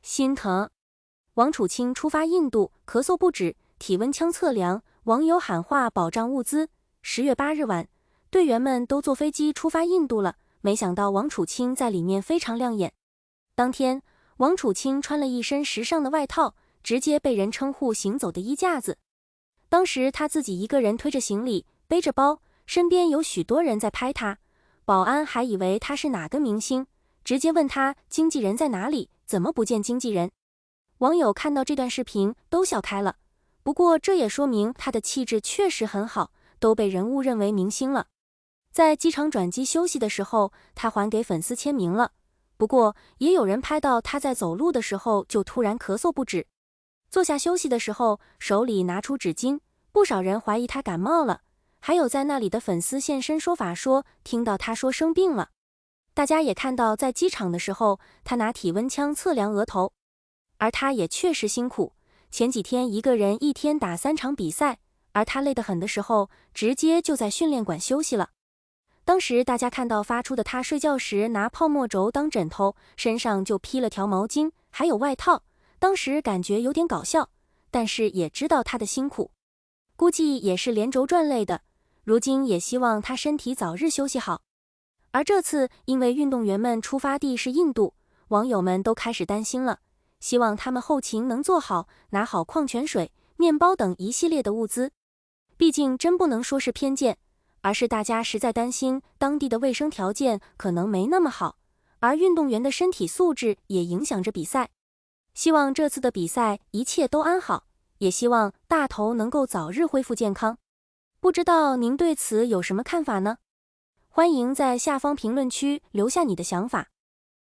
心疼。王储卿出发印度，咳嗽不止，体温枪测量，网友喊话保障物资。10月8日晚，队员们都坐飞机出发印度了，没想到王储卿在里面非常亮眼。当天，王储卿穿了一身时尚的外套，直接被人称呼行走的衣架子。当时他自己一个人推着行李，背着包，身边有许多人在拍他，保安还以为他是哪个明星，直接问他经纪人在哪里，怎么不见经纪人。网友看到这段视频都笑开了，不过这也说明他的气质确实很好，都被人误认为明星了。在机场转机休息的时候，他还给粉丝签名了。不过也有人拍到他在走路的时候就突然咳嗽不止，坐下休息的时候手里拿出纸巾，不少人怀疑他感冒了，还有在那里的粉丝现身说法说听到他说生病了。大家也看到在机场的时候，他拿体温枪测量额头。而他也确实辛苦，前几天一个人一天打3场比赛，而他累得很的时候，直接就在训练馆休息了。当时大家看到发出的他睡觉时拿泡沫轴当枕头，身上就披了条毛巾，还有外套，当时感觉有点搞笑，但是也知道他的辛苦，估计也是连轴转累的，如今也希望他身体早日休息好。而这次因为运动员们出发地是印度，网友们都开始担心了，希望他们后勤能做好，拿好矿泉水、面包等一系列的物资。毕竟真不能说是偏见，而是大家实在担心当地的卫生条件可能没那么好，而运动员的身体素质也影响着比赛。希望这次的比赛一切都安好，也希望大头能够早日恢复健康。不知道您对此有什么看法呢？欢迎在下方评论区留下你的想法。